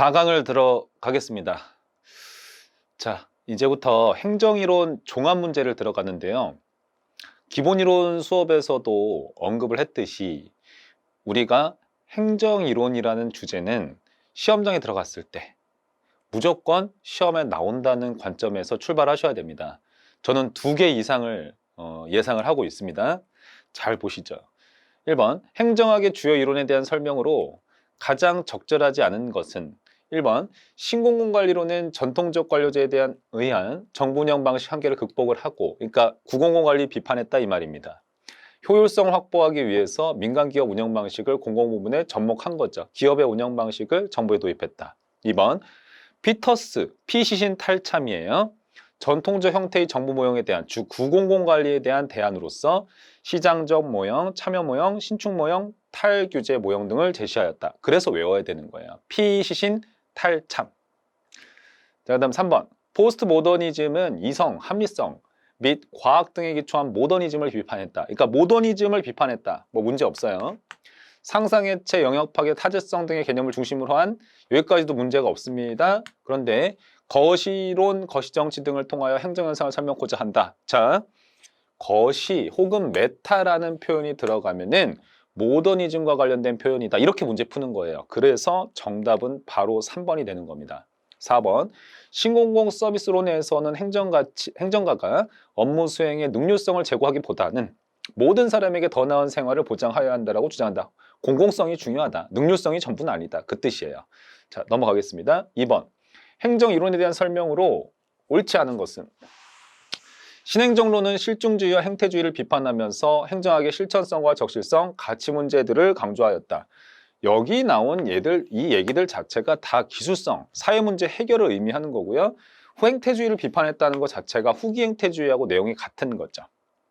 4강을 들어가겠습니다. 자, 이제부터 행정이론 종합 문제를 들어가는데요. 기본이론 수업에서도 언급을 했듯이 우리가 행정이론이라는 주제는 시험장에 들어갔을 때 무조건 시험에 나온다는 관점에서 출발하셔야 됩니다. 저는 2개 이상을 예상을 하고 있습니다. 잘 보시죠. 1번, 행정학의 주요 이론에 대한 설명으로 가장 적절하지 않은 것은 1번, 신공공관리론은 전통적 관료제에 대한 의한 정부 운영 방식 한계를 극복을 하고, 그러니까 900 관리 비판했다 이 말입니다. 효율성을 확보하기 위해서 민간기업 운영 방식을 공공부문에 접목한 거죠. 기업의 운영 방식을 정부에 도입했다. 2번, 피터스, 피시신 탈참이에요. 전통적 형태의 정부 모형에 대한 주 900 관리에 대한 대안으로서 시장적 모형, 참여 모형, 신축 모형, 탈규제 모형 등을 제시하였다. 그래서 외워야 되는 거예요. 피시신 탈참. 자, 그다음 3번. 포스트 모더니즘은 이성, 합리성 및 과학 등에 기초한 모더니즘을 비판했다. 그러니까 모더니즘을 비판했다. 뭐 문제 없어요. 상상해체, 영역 파괴, 타재성 등의 개념을 중심으로 한 여기까지도 문제가 없습니다. 그런데 거시론, 거시정치 등을 통하여 행정현상을 설명하고자 한다. 자, 거시 혹은 메타라는 표현이 들어가면은 모더니즘과 관련된 표현이다. 이렇게 문제 푸는 거예요. 그래서 정답은 바로 3번이 되는 겁니다. 4번, 신공공 서비스론에서는 행정가가 업무 수행의 능률성을 제고하기보다는 모든 사람에게 더 나은 생활을 보장하여야 한다고 주장한다. 공공성이 중요하다. 능률성이 전부는 아니다. 그 뜻이에요. 자, 넘어가겠습니다. 2번, 행정 이론에 대한 설명으로 옳지 않은 것은 신행정론은 실증주의와 행태주의를 비판하면서 행정학의 실천성과 적실성, 가치 문제들을 강조하였다. 여기 나온 이 얘기들 자체가 다 기술성, 사회문제 해결을 의미하는 거고요. 후행태주의를 비판했다는 것 자체가 후기행태주의하고 내용이 같은 거죠.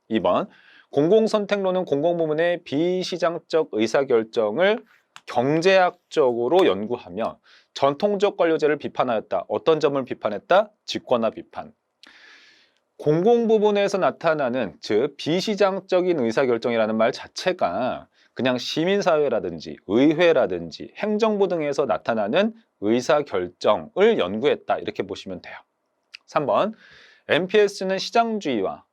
2번, 공공선택론은 공공부문의 비시장적 의사결정을 경제학적으로 연구하며 전통적 관료제를 비판하였다. 어떤 점을 비판했다? 직권화 비판. 공공부문에서 나타나는, 즉 비시장적인 의사결정이라는 말 자체가 그냥 시민사회라든지 의회라든지 행정부 등에서 나타나는 의사결정을 연구했다. 이렇게 보시면 돼요. 3번, MPS는 시장주의와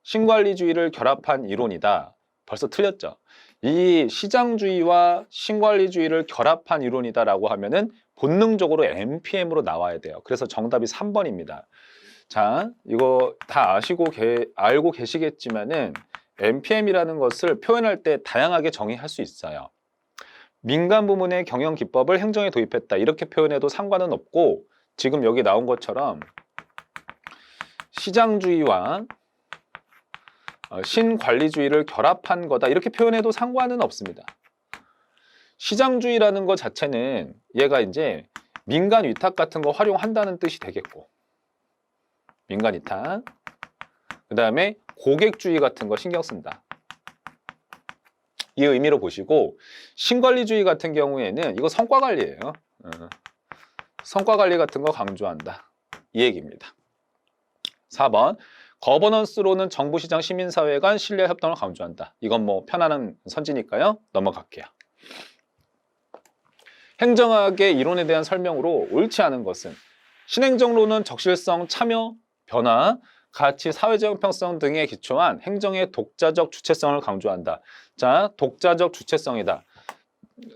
신관리주의를 결합한 이론이다. 벌써 틀렸죠. 이 시장주의와 신관리주의를 결합한 이론이다라고 하면은 본능적으로 NPM으로 나와야 돼요. 그래서 정답이 3번입니다. 자, 이거 다 알고 계시겠지만은 NPM이라는 것을 표현할 때 다양하게 정의할 수 있어요. 민간 부문의 경영 기법을 행정에 도입했다. 이렇게 표현해도 상관은 없고, 지금 여기 나온 것처럼 시장주의와 신관리주의를 결합한 거다. 이렇게 표현해도 상관은 없습니다. 시장주의라는 것 자체는 얘가 이제 민간 위탁 같은 거 활용한다는 뜻이 되겠고, 민간 위탁. 그 다음에 고객주의 같은 거 신경 쓴다. 이 의미로 보시고, 신관리주의 같은 경우에는 이거 성과관리예요. 성과관리 같은 거 강조한다. 이 얘기입니다. 4번, 거버넌스로는 정부, 시장, 시민사회 간 신뢰 협동을 강조한다. 이건 뭐 편안한 선지니까요. 넘어갈게요. 행정학의 이론에 대한 설명으로 옳지 않은 것은 신행정론은 적실성, 참여, 변화, 가치, 사회적 형평성 등에 기초한 행정의 독자적 주체성을 강조한다. 자, 독자적 주체성이다.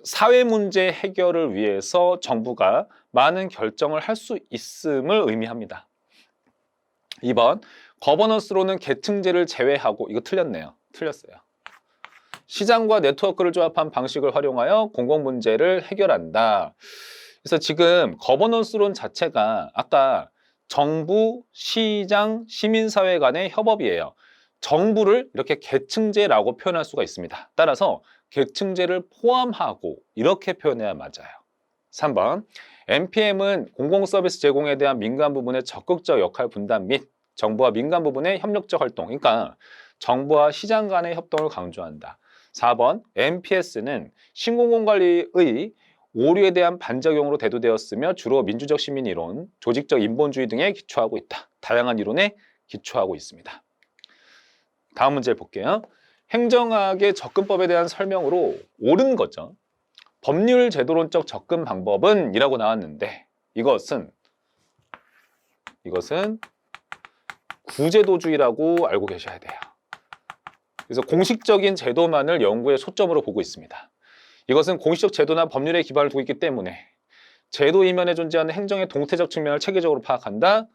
사회 문제 해결을 위해서 정부가 많은 결정을 할 수 있음을 의미합니다. 2번, 거버넌스로는 계층제를 제외하고, 이거 틀렸네요. 틀렸어요. 시장과 네트워크를 조합한 방식을 활용하여 공공문제를 해결한다. 그래서 지금 거버넌스론 자체가 아까 정부, 시장, 시민사회 간의 협업이에요. 정부를 이렇게 계층제라고 표현할 수가 있습니다. 따라서 계층제를 포함하고 이렇게 표현해야 맞아요. 3번, NPM은 공공서비스 제공에 대한 민간 부분의 적극적 역할 분담 및 정부와 민간 부분의 협력적 활동, 그러니까 정부와 시장 간의 협동을 강조한다. 4번, MPS는 신공공관리의 오류에 대한 반작용으로 대두되었으며 주로 민주적 시민이론, 조직적 인본주의 등에 기초하고 있다. 다양한 이론에 기초하고 있습니다. 다음 문제 볼게요. 행정학의 접근법에 대한 설명으로 옳은 거죠. 법률 제도론적 접근 방법은 이라고 나왔는데 이것은 구제도주의라고 알고 계셔야 돼요. 그래서 공식적인 제도만을 연구의 초점으로 보고 있습니다. 이것은 공식적 제도나 법률에 기반을 두고 있기 때문에 제도 이면에 존재하는 행정의 동태적 측면을 체계적으로 파악한다.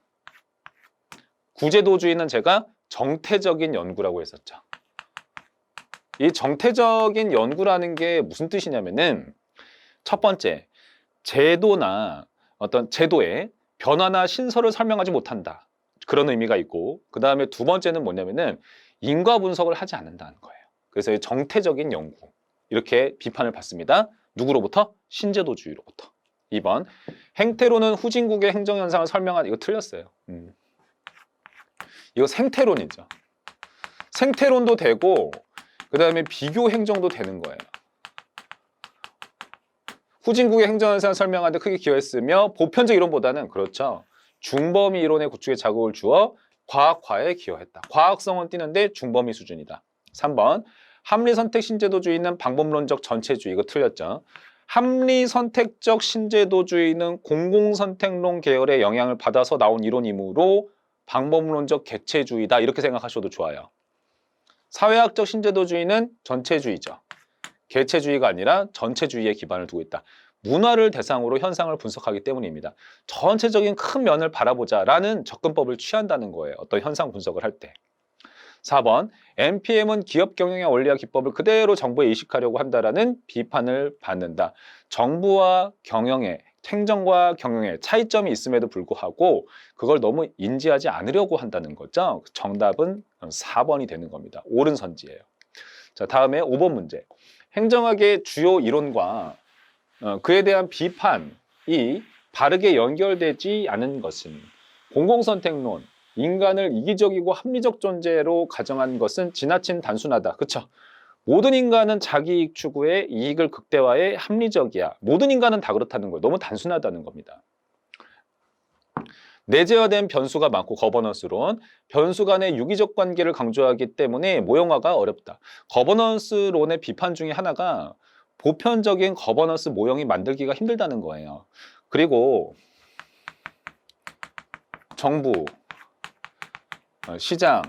구제도주의는 제가 정태적인 연구라고 했었죠. 이 정태적인 연구라는 게 무슨 뜻이냐면은 첫 번째, 제도나 어떤 제도의 변화나 신설을 설명하지 못한다. 그런 의미가 있고, 그 다음에 두 번째는 뭐냐면은 인과 분석을 하지 않는다는 거예요. 그래서 이 정태적인 연구, 이렇게 비판을 받습니다. 누구로부터? 신제도주의로부터. 2번, 행태론은 후진국의 행정현상을 설명하는, 이거 틀렸어요. 이거 생태론이죠. 생태론도 되고 그 다음에 비교 행정도 되는 거예요. 후진국의 행정현상을 설명하는데 크게 기여했으며 보편적 이론보다는 그렇죠. 중범위 이론의 구축에 자극을 주어 과학화에 기여했다. 과학성은 띄는데 중범위 수준이다. 3번, 합리선택 신제도주의는 방법론적 전체주의. 이거 틀렸죠. 합리선택적 신제도주의는 공공선택론 계열의 영향을 받아서 나온 이론이므로 방법론적 개체주의다. 이렇게 생각하셔도 좋아요. 사회학적 신제도주의는 전체주의죠. 개체주의가 아니라 전체주의에 기반을 두고 있다. 문화를 대상으로 현상을 분석하기 때문입니다. 전체적인 큰 면을 바라보자라는 접근법을 취한다는 거예요. 어떤 현상 분석을 할 때. 4번, NPM은 기업 경영의 원리와 기법을 그대로 정부에 이식하려고 한다라는 비판을 받는다. 정부와 경영의, 행정과 경영의 차이점이 있음에도 불구하고 그걸 너무 인지하지 않으려고 한다는 거죠. 정답은 4번이 되는 겁니다. 옳은 선지예요. 자, 다음에 5번 문제. 행정학의 주요 이론과 그에 대한 비판이 바르게 연결되지 않은 것은 공공선택론, 인간을 이기적이고 합리적 존재로 가정한 것은 지나친 단순하다. 그렇죠? 모든 인간은 자기 이익 추구에 이익을 극대화해 합리적이야. 모든 인간은 다 그렇다는 거예요. 너무 단순하다는 겁니다. 내재화된 변수가 많고 거버넌스론, 변수 간의 유기적 관계를 강조하기 때문에 모형화가 어렵다. 거버넌스론의 비판 중에 하나가 보편적인 거버넌스 모형이 만들기가 힘들다는 거예요. 그리고 정부, 시장,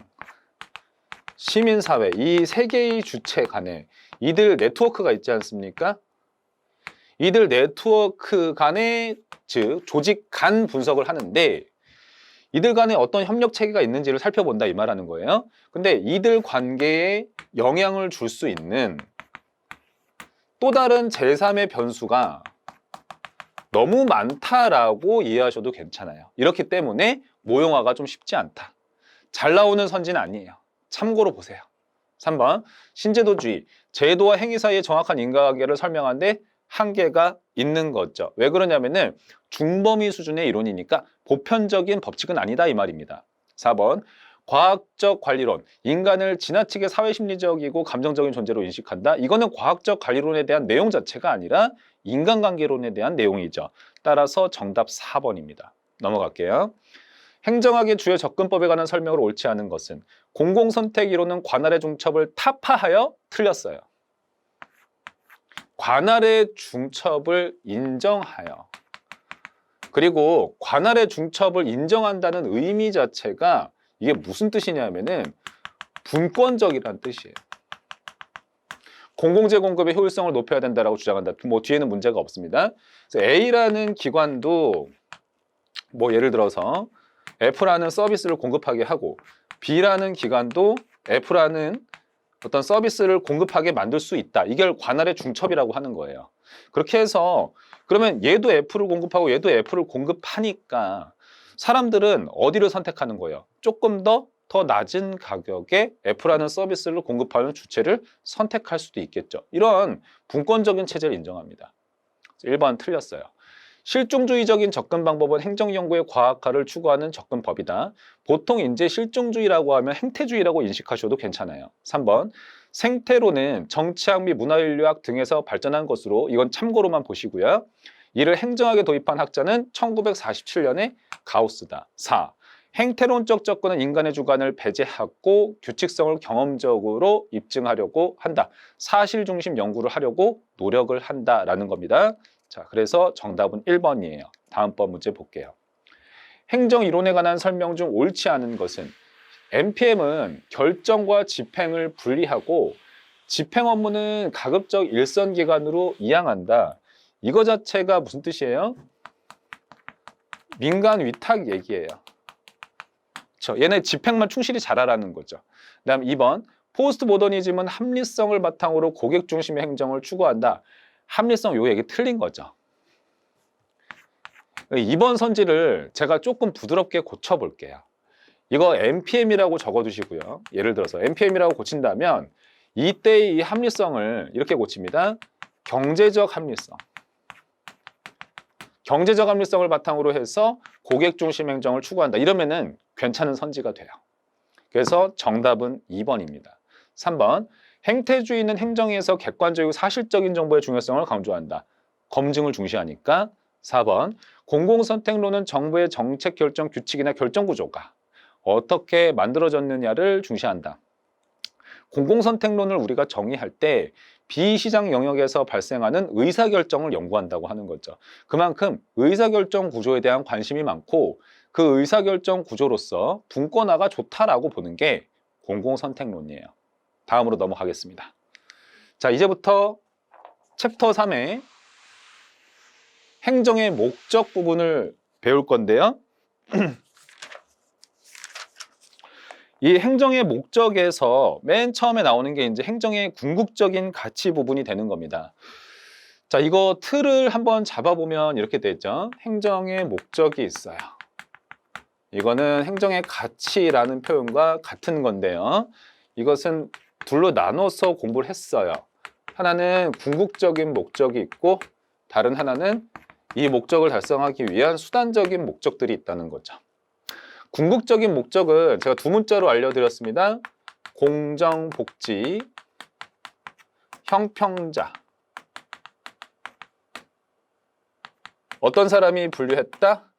시민사회 이 세 개의 주체 간에 이들 네트워크가 있지 않습니까? 이들 네트워크 간의 즉 조직 간 분석을 하는데 이들 간에 어떤 협력 체계가 있는지를 살펴본다 이 말하는 거예요. 근데 이들 관계에 영향을 줄 수 있는 또 다른 제3의 변수가 너무 많다라고 이해하셔도 괜찮아요. 이렇기 때문에 모형화가 좀 쉽지 않다. 잘 나오는 선지는 아니에요. 참고로 보세요. 3번, 신제도주의, 제도와 행위 사이의 정확한 인과관계를 설명하는데 한계가 있는 거죠. 왜 그러냐면은 중범위 수준의 이론이니까 보편적인 법칙은 아니다 이 말입니다. 4번, 과학적 관리론, 인간을 지나치게 사회심리적이고 감정적인 존재로 인식한다. 이거는 과학적 관리론에 대한 내용 자체가 아니라 인간관계론에 대한 내용이죠. 따라서 정답 4번입니다. 넘어갈게요. 행정학의 주요 접근법에 관한 설명을 옳지 않은 것은 공공선택 이론은 관할의 중첩을 타파하여 틀렸어요. 관할의 중첩을 인정하여 그리고 관할의 중첩을 인정한다는 의미 자체가 이게 무슨 뜻이냐면은 분권적이라는 뜻이에요. 공공재 공급의 효율성을 높여야 된다라고 주장한다. 뭐 뒤에는 문제가 없습니다. 그래서 A라는 기관도 뭐 예를 들어서 F라는 서비스를 공급하게 하고 B라는 기관도 F라는 어떤 서비스를 공급하게 만들 수 있다. 이걸 관할의 중첩이라고 하는 거예요. 그렇게 해서 그러면 얘도 F를 공급하고 얘도 F를 공급하니까 사람들은 어디를 선택하는 거예요? 조금 더 낮은 가격에 F라는 서비스를 공급하는 주체를 선택할 수도 있겠죠. 이런 분권적인 체제를 인정합니다. 1번 틀렸어요. 실종주의적인 접근 방법은 행정연구의 과학화를 추구하는 접근법이다. 보통 이제 실종주의라고 하면 행태주의라고 인식하셔도 괜찮아요. 3번, 생태론은 정치학 및 문화인류학 등에서 발전한 것으로 이건 참고로만 보시고요. 이를 행정학에 도입한 학자는 1947년에 가우스다. 4. 행태론적 접근은 인간의 주관을 배제하고 규칙성을 경험적으로 입증하려고 한다. 사실 중심 연구를 하려고 노력을 한다라는 겁니다. 자, 그래서 정답은 1번이에요. 다음번 문제 볼게요. 행정 이론에 관한 설명 중 옳지 않은 것은 NPM은 결정과 집행을 분리하고 집행 업무는 가급적 일선기관으로 이양한다. 이거 자체가 무슨 뜻이에요? 민간 위탁 얘기예요. 그렇죠? 얘네 집행만 충실히 잘하라는 거죠. 그다음 2번 포스트 모더니즘은 합리성을 바탕으로 고객 중심의 행정을 추구한다. 합리성 요 얘기 틀린 거죠. 2번 선지를 제가 조금 부드럽게 고쳐볼게요. 이거 NPM이라고 적어두시고요. 예를 들어서 NPM이라고 고친다면 이때의 이 합리성을 이렇게 고칩니다. 경제적 합리성. 경제적 합리성을 바탕으로 해서 고객 중심 행정을 추구한다. 이러면은 괜찮은 선지가 돼요. 그래서 정답은 2번입니다. 3번 행태주의는 행정에서 객관적이고 사실적인 정보의 중요성을 강조한다. 검증을 중시하니까 4번 공공선택론은 정부의 정책 결정 규칙이나 결정 구조가 어떻게 만들어졌느냐를 중시한다. 공공선택론을 우리가 정의할 때 비시장 영역에서 발생하는 의사결정을 연구한다고 하는 거죠. 그만큼 의사결정 구조에 대한 관심이 많고 그 의사결정 구조로서 분권화가 좋다라고 보는 게 공공선택론이에요. 다음으로 넘어가겠습니다. 자, 이제부터 챕터 3의 행정의 목적 부분을 배울 건데요. 이 행정의 목적에서 맨 처음에 나오는 게 이제 행정의 궁극적인 가치 부분이 되는 겁니다. 자, 이거 틀을 한번 잡아보면 이렇게 되죠. 행정의 목적이 있어요. 이거는 행정의 가치라는 표현과 같은 건데요. 이것은 둘로 나눠서 공부를 했어요. 하나는 궁극적인 목적이 있고 다른 하나는 이 목적을 달성하기 위한 수단적인 목적들이 있다는 거죠. 궁극적인 목적은 제가 두 문자로 알려드렸습니다. 공정, 복지, 형평자. 어떤 사람이 분류했다?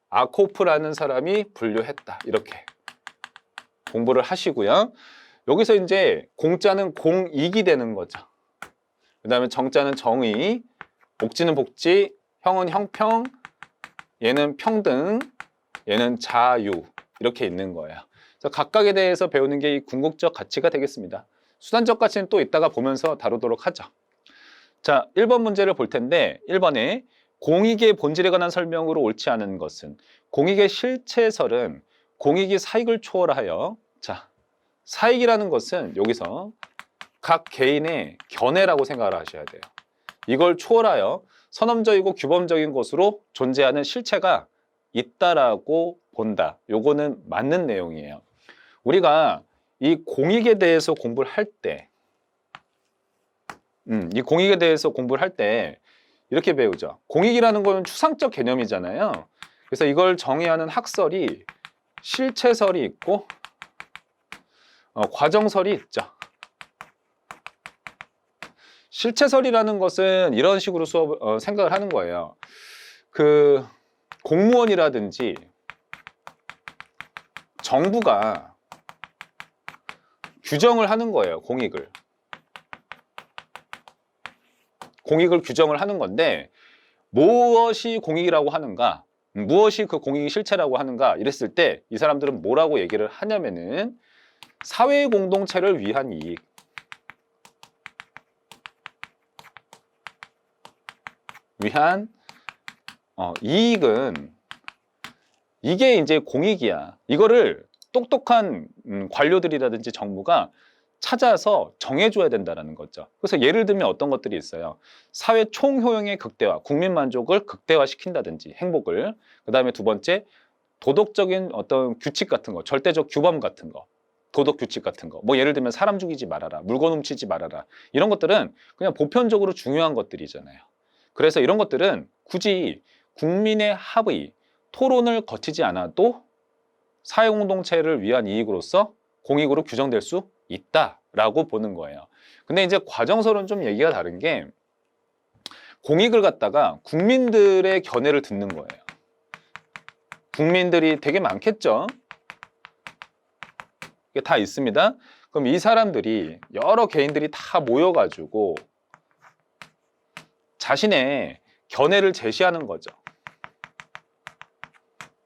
아코프라는 사람이 분류했다. 이렇게 공부를 하시고요. 여기서 이제 공자는 공익이 되는 거죠. 그 다음에 정자는 정의, 복지는 복지, 형은 형평, 얘는 평등, 얘는 자유 이렇게 있는 거예요. 그래서 각각에 대해서 배우는 게 이 궁극적 가치가 되겠습니다. 수단적 가치는 또 이따가 보면서 다루도록 하죠. 자, 1번 문제를 볼 텐데 1번에 공익의 본질에 관한 설명으로 옳지 않은 것은 공익의 실체설은 공익이 사익을 초월하여 자, 사익이라는 것은 여기서 각 개인의 견해라고 생각을 하셔야 돼요. 이걸 초월하여 선험적이고 규범적인 것으로 존재하는 실체가 있다라고 본다. 요거는 맞는 내용이에요. 우리가 이 공익에 대해서 공부를 할 때, 이 공익에 대해서 공부를 할 때 이렇게 배우죠. 공익이라는 건 추상적 개념이잖아요. 그래서 이걸 정의하는 학설이 실체설이 있고 과정설이 있죠. 실체설이라는 것은 이런 식으로 생각을 하는 거예요. 그 공무원이라든지 정부가 규정을 하는 거예요. 공익을 규정을 하는 건데 무엇이 공익이라고 하는가, 무엇이 그 공익의 실체라고 하는가 이랬을 때 이 사람들은 뭐라고 얘기를 하냐면은 사회 공동체를 위한 이익, 이익은 이게 이제 공익이야. 이거를 똑똑한 관료들이라든지 정부가 찾아서 정해줘야 된다는 거죠. 그래서 예를 들면 어떤 것들이 있어요. 사회 총효용의 극대화, 국민 만족을 극대화시킨다든지 행복을. 그 다음에 두 번째 도덕적인 어떤 규칙 같은 거, 절대적 규범 같은 거, 도덕 규칙 같은 거. 뭐 예를 들면 사람 죽이지 말아라, 물건 훔치지 말아라. 이런 것들은 그냥 보편적으로 중요한 것들이잖아요. 그래서 이런 것들은 굳이 국민의 합의, 토론을 거치지 않아도 사회공동체를 위한 이익으로서 공익으로 규정될 수 있다라고 보는 거예요. 근데 이제 과정서는 좀 얘기가 다른 게 공익을 갖다가 국민들의 견해를 듣는 거예요. 국민들이 되게 많겠죠. 이게 다 있습니다. 그럼 이 사람들이 여러 개인들이 다 모여가지고 자신의 견해를 제시하는 거죠.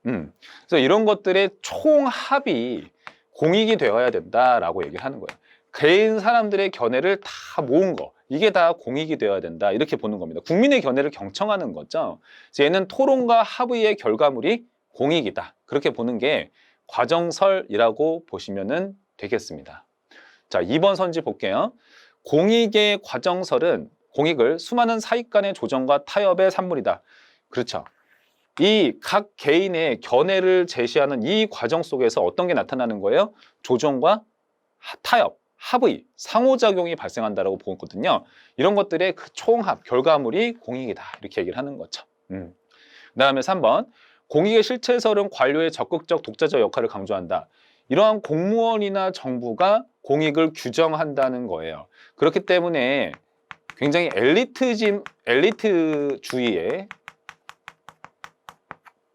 그래서 이런 것들의 총합이 공익이 되어야 된다라고 얘기를 하는 거예요. 개인 사람들의 견해를 다 모은 거, 이게 다 공익이 되어야 된다, 이렇게 보는 겁니다. 국민의 견해를 경청하는 거죠. 그래서 얘는 토론과 합의의 결과물이 공익이다, 그렇게 보는 게 과정설이라고 보시면 되겠습니다. 자, 2번 선지 볼게요. 공익의 과정설은 공익을 수많은 사익 간의 조정과 타협의 산물이다. 그렇죠. 이 각 개인의 견해를 제시하는 이 과정 속에서 어떤 게 나타나는 거예요? 조정과 타협, 합의, 상호작용이 발생한다라고 보거든요. 이런 것들의 그 총합, 결과물이 공익이다, 이렇게 얘기를 하는 거죠. 그 다음에 3번, 공익의 실체설은 관료의 적극적 독자적 역할을 강조한다. 이러한 공무원이나 정부가 공익을 규정한다는 거예요. 그렇기 때문에 굉장히 엘리트주의의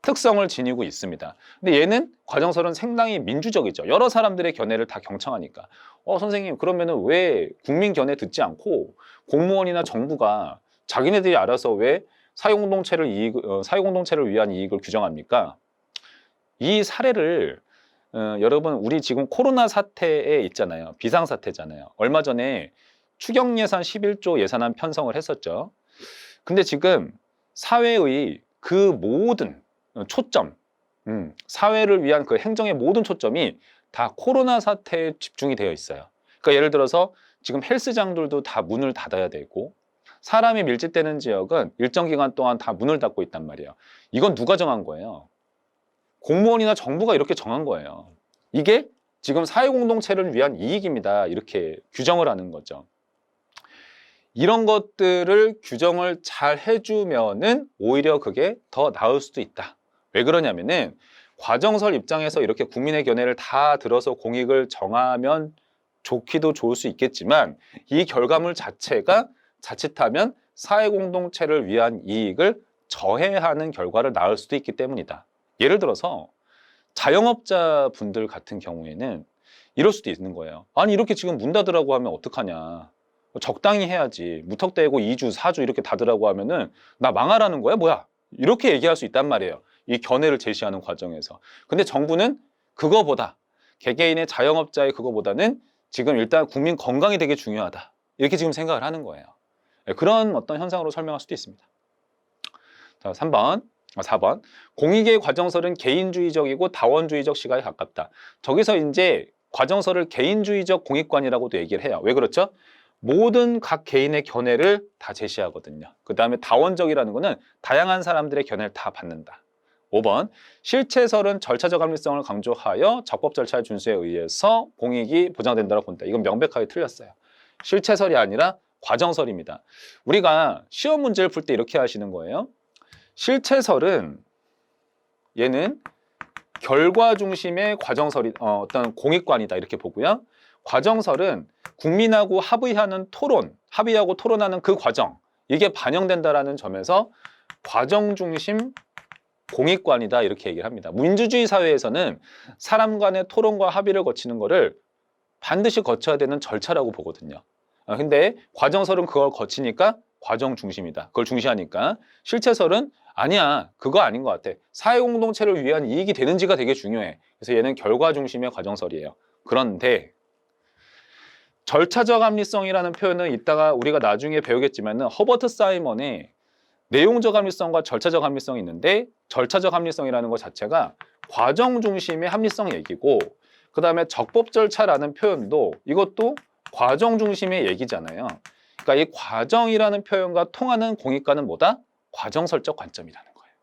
특성을 지니고 있습니다. 근데 얘는 과정설은 상당히 민주적이죠. 여러 사람들의 견해를 다 경청하니까. 선생님, 그러면은 왜 국민 견해 듣지 않고 공무원이나 정부가 자기네들이 알아서 왜 사회공동체를 위한 이익을 규정합니까? 이 사례를 여러분, 우리 지금 코로나 사태에 있잖아요. 비상사태잖아요. 얼마 전에 추경예산 11조 예산안 편성을 했었죠. 근데 지금 사회의 그 모든 초점, 사회를 위한 그 행정의 모든 초점이 다 코로나 사태에 집중이 되어 있어요. 그러니까 예를 들어서 지금 헬스장들도 다 문을 닫아야 되고, 사람이 밀집되는 지역은 일정 기간 동안 다 문을 닫고 있단 말이에요. 이건 누가 정한 거예요? 공무원이나 정부가 이렇게 정한 거예요. 이게 지금 사회공동체를 위한 이익입니다, 이렇게 규정을 하는 거죠. 이런 것들을 규정을 잘 해주면은 오히려 그게 더 나을 수도 있다. 왜 그러냐면은 과정설 입장에서 이렇게 국민의 견해를 다 들어서 공익을 정하면 좋기도 좋을 수 있겠지만, 이 결과물 자체가 자칫하면 사회공동체를 위한 이익을 저해하는 결과를 낳을 수도 있기 때문이다. 예를 들어서 자영업자분들 같은 경우에는 이럴 수도 있는 거예요. 아니, 이렇게 지금 문 닫으라고 하면 어떡하냐. 적당히 해야지. 무턱대고 2주, 4주 이렇게 닫으라고 하면은 나 망하라는 거야? 뭐야? 이렇게 얘기할 수 있단 말이에요. 이 견해를 제시하는 과정에서. 근데 정부는 그거보다, 개개인의 자영업자의 그거보다는 지금 일단 국민 건강이 되게 중요하다, 이렇게 지금 생각을 하는 거예요. 그런 어떤 현상으로 설명할 수도 있습니다. 자, 4번. 공익의 과정설은 개인주의적이고 다원주의적 시각에 가깝다. 저기서 이제 과정설을 개인주의적 공익관이라고도 얘기를 해요. 왜 그렇죠? 모든 각 개인의 견해를 다 제시하거든요. 그 다음에 다원적이라는 거는 다양한 사람들의 견해를 다 받는다. 5번, 실체설은 절차적 합리성을 강조하여 적법 절차의 준수에 의해서 공익이 보장된다고 본다. 이건 명백하게 틀렸어요. 실체설이 아니라 과정설입니다. 우리가 시험 문제를 풀 때 이렇게 하시는 거예요. 실체설은 얘는 결과 중심의 과정설이 어떤 공익관이다, 이렇게 보고요. 과정설은 국민하고 합의하는 토론, 합의하고 토론하는 그 과정, 이게 반영된다라는 점에서 과정 중심 공익관이다, 이렇게 얘기를 합니다. 민주주의 사회에서는 사람 간의 토론과 합의를 거치는 거를 반드시 거쳐야 되는 절차라고 보거든요. 근데 과정설은 그걸 거치니까 과정 중심이다, 그걸 중시하니까. 실체설은 아니야, 그거 아닌 것 같아. 사회공동체를 위한 이익이 되는지가 되게 중요해. 그래서 얘는 결과 중심의 과정설이에요. 그런데 절차적 합리성이라는 표현은 이따가 우리가 나중에 배우겠지만 허버트 사이먼의 내용적 합리성과 절차적 합리성이 있는데, 절차적 합리성이라는 것 자체가 과정 중심의 합리성 얘기고, 그 다음에 적법 절차라는 표현도 이것도 과정 중심의 얘기잖아요. 그러니까 이 과정이라는 표현과 통하는 공익관은 뭐다? 과정설적 관점이라는 거예요.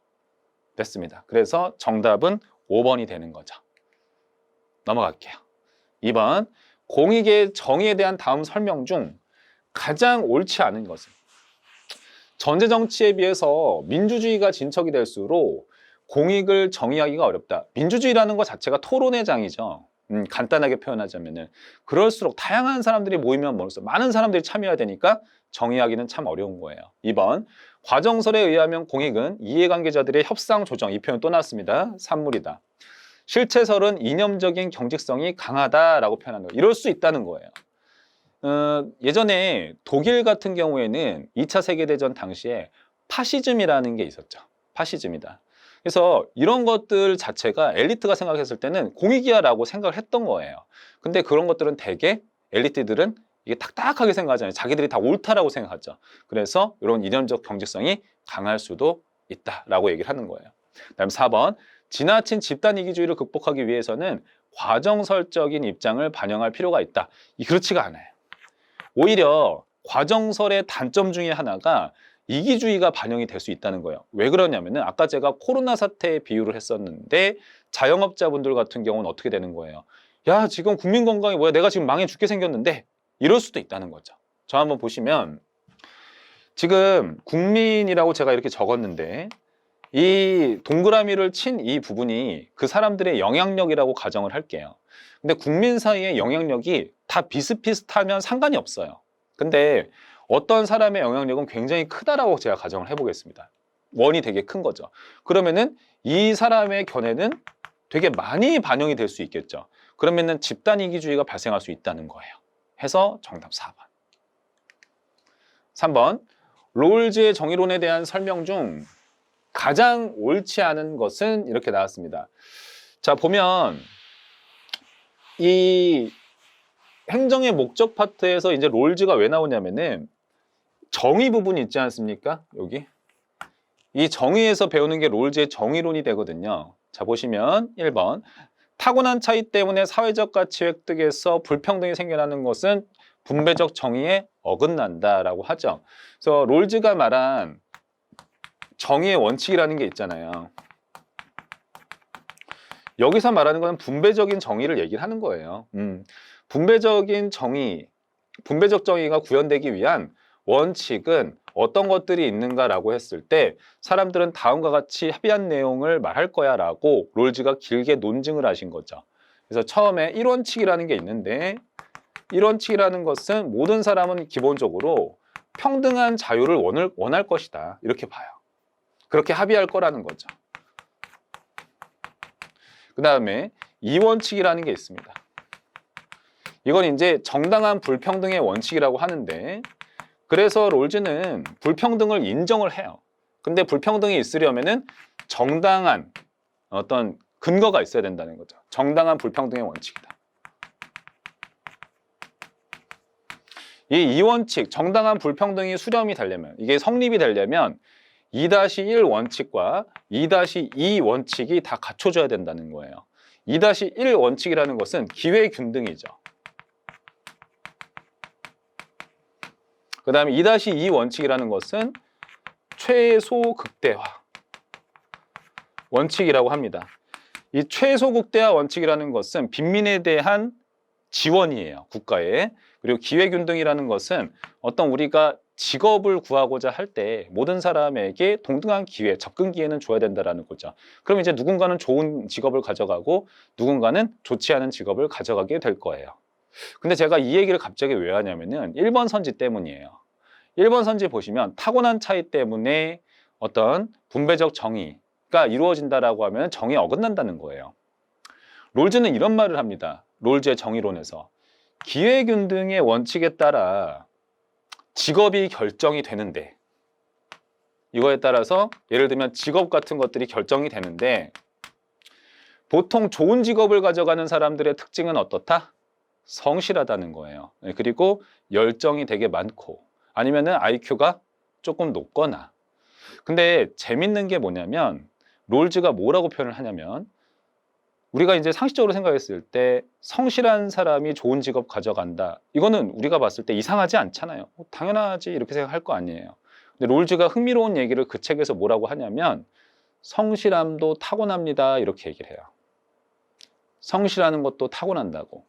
됐습니다. 그래서 정답은 5번이 되는 거죠. 넘어갈게요. 2번, 공익의 정의에 대한 다음 설명 중 가장 옳지 않은 것은, 전제정치에 비해서 민주주의가 진척이 될수록 공익을 정의하기가 어렵다. 민주주의라는 것 자체가 토론의 장이죠. 간단하게 표현하자면은 그럴수록 다양한 사람들이 모이면 멀수록 많은 사람들이 참여해야 되니까 정의하기는 참 어려운 거예요. 2번 과정설에 의하면 공익은 이해관계자들의 협상 조정, 이 표현 또 나왔습니다. 산물이다. 실체설은 이념적인 경직성이 강하다라고 표현하는 거예요. 이럴 수 있다는 거예요. 예전에 독일 같은 경우에는 2차 세계대전 당시에 파시즘이라는 게 있었죠. 파시즘이다. 그래서 이런 것들 자체가 엘리트가 생각했을 때는 공익이야라고 생각을 했던 거예요. 근데 그런 것들은 대개 엘리트들은 이게 딱딱하게 생각하잖아요. 자기들이 다 옳다라고 생각하죠. 그래서 이런 이념적 경직성이 강할 수도 있다라고 얘기를 하는 거예요. 그다음 4번 지나친 집단 이기주의를 극복하기 위해서는 과정설적인 입장을 반영할 필요가 있다. 그렇지가 않아요. 오히려 과정설의 단점 중에 하나가 이기주의가 반영이 될 수 있다는 거예요. 왜 그러냐면은 아까 제가 코로나 사태에 비유를 했었는데 자영업자분들 같은 경우는 어떻게 되는 거예요? 야, 지금 국민 건강이 뭐야? 내가 지금 망해 죽게 생겼는데 이럴 수도 있다는 거죠. 저 한번 보시면 지금 국민이라고 제가 이렇게 적었는데 이 동그라미를 친 이 부분이 그 사람들의 영향력이라고 가정을 할게요. 근데 국민 사이의 영향력이 다 비슷비슷하면 상관이 없어요. 근데 어떤 사람의 영향력은 굉장히 크다라고 제가 가정을 해보겠습니다. 원이 되게 큰 거죠. 그러면은 이 사람의 견해는 되게 많이 반영이 될 수 있겠죠. 그러면은 집단 이기주의가 발생할 수 있다는 거예요. 해서 정답 4번. 3번 롤즈의 정의론에 대한 설명 중 가장 옳지 않은 것은 이렇게 나왔습니다. 자, 보면 이 행정의 목적 파트에서 이제 롤즈가 왜 나오냐면은 정의 부분이 있지 않습니까? 여기. 이 정의에서 배우는 게 롤즈의 정의론이 되거든요. 자, 보시면 1번. 타고난 차이 때문에 사회적 가치 획득에서 불평등이 생겨나는 것은 분배적 정의에 어긋난다라고 하죠. 그래서 롤즈가 말한 정의의 원칙이라는 게 있잖아요. 여기서 말하는 건 분배적인 정의를 얘기를 하는 거예요. 분배적인 정의, 분배적 정의가 구현되기 위한 원칙은 어떤 것들이 있는가라고 했을 때 사람들은 다음과 같이 합의한 내용을 말할 거야 라고 롤즈가 길게 논증을 하신 거죠. 그래서 처음에 1원칙이라는 게 있는데 1원칙이라는 것은 모든 사람은 기본적으로 평등한 자유를 원할 것이다. 이렇게 봐요. 그렇게 합의할 거라는 거죠. 그 다음에 2원칙이라는 게 있습니다. 이건 이제 정당한 불평등의 원칙이라고 하는데 그래서 롤즈는 불평등을 인정을 해요. 근데 불평등이 있으려면은 정당한 어떤 근거가 있어야 된다는 거죠. 정당한 불평등의 원칙이다. 이 2원칙, 정당한 불평등이 수렴이 되려면, 이게 성립이 되려면 2-1 원칙과 2-2 원칙이 다 갖춰져야 된다는 거예요. 2-1 원칙이라는 것은 기회균등이죠. 그 다음에 2-2 원칙이라는 것은 최소 극대화 원칙이라고 합니다. 이 최소 극대화 원칙이라는 것은 빈민에 대한 지원이에요. 국가에. 그리고 기회균등이라는 것은 어떤 우리가 직업을 구하고자 할 때 모든 사람에게 동등한 기회, 접근 기회는 줘야 된다는 거죠. 그럼 이제 누군가는 좋은 직업을 가져가고 누군가는 좋지 않은 직업을 가져가게 될 거예요. 근데 제가 이 얘기를 갑자기 왜 하냐면은 1번 선지 때문이에요. 1번 선지 보시면 타고난 차이 때문에 어떤 분배적 정의가 이루어진다라고 하면 정의에 어긋난다는 거예요. 롤즈는 이런 말을 합니다. 롤즈의 정의론에서 기회균등의 원칙에 따라 직업이 결정이 되는데 이거에 따라서 예를 들면 직업 같은 것들이 결정이 되는데 보통 좋은 직업을 가져가는 사람들의 특징은 어떻다? 성실하다는 거예요. 그리고 열정이 되게 많고 아니면은 IQ가 조금 높거나. 근데 재밌는 게 뭐냐면 롤즈가 뭐라고 표현을 하냐면 우리가 이제 상식적으로 생각했을 때 성실한 사람이 좋은 직업 가져간다. 이거는 우리가 봤을 때 이상하지 않잖아요. 당연하지 이렇게 생각할 거 아니에요. 근데 롤즈가 흥미로운 얘기를 그 책에서 뭐라고 하냐면 성실함도 타고납니다. 이렇게 얘기를 해요. 성실하는 것도 타고난다고.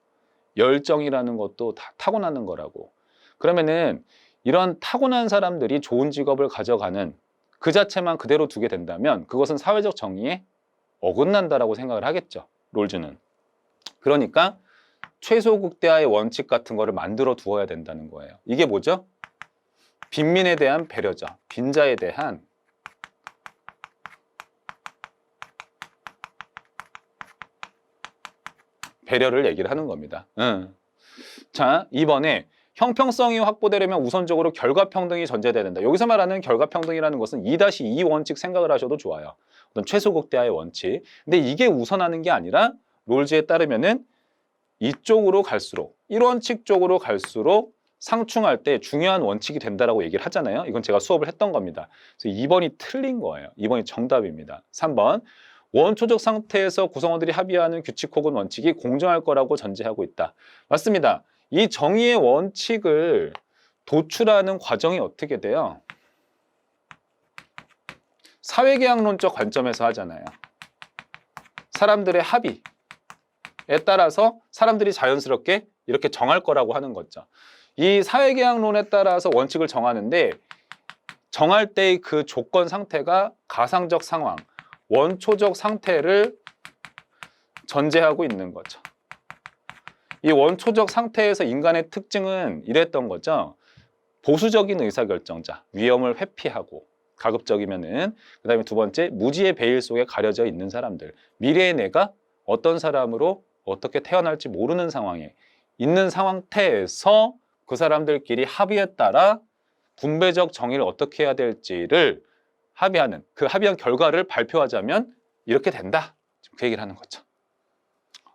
열정이라는 것도 다 타고나는 거라고. 그러면은 이런 타고난 사람들이 좋은 직업을 가져가는 그 자체만 그대로 두게 된다면 그것은 사회적 정의에 어긋난다라고 생각을 하겠죠. 롤즈는. 그러니까 최소 극대화의 원칙 같은 거를 만들어 두어야 된다는 거예요. 이게 뭐죠? 빈민에 대한 배려죠. 빈자에 대한 배려를 얘기를 하는 겁니다. 자, 이번에 형평성이 확보되려면 우선적으로 결과평등이 전제돼야 된다. 여기서 말하는 결과평등이라는 것은 2-2 원칙 생각을 하셔도 좋아요. 어떤 최소극대화의 원칙. 근데 이게 우선하는 게 아니라 롤즈에 따르면은 이쪽으로 갈수록 1원칙 쪽으로 갈수록 상충할 때 중요한 원칙이 된다라고 얘기를 하잖아요. 이건 제가 수업을 했던 겁니다. 그래서 2번이 틀린 거예요. 2번이 정답입니다. 3번 원초적 상태에서 구성원들이 합의하는 규칙 혹은 원칙이 공정할 거라고 전제하고 있다. 맞습니다. 이 정의의 원칙을 도출하는 과정이 어떻게 돼요? 사회계약론적 관점에서 하잖아요. 사람들의 합의에 따라서 사람들이 자연스럽게 이렇게 정할 거라고 하는 거죠. 이 사회계약론에 따라서 원칙을 정하는데 정할 때의 그 조건 상태가 가상적 상황, 원초적 상태를 전제하고 있는 거죠. 이 원초적 상태에서 인간의 특징은 이랬던 거죠. 보수적인 의사결정자, 위험을 회피하고 가급적이면은 그다음에 두 번째 무지의 베일 속에 가려져 있는 사람들, 미래의 내가 어떤 사람으로 어떻게 태어날지 모르는 상황에 있는 상태에서 그 사람들끼리 합의에 따라 분배적 정의를 어떻게 해야 될지를 합의하는, 그 합의한 결과를 발표하자면 이렇게 된다. 그 얘기를 하는 거죠.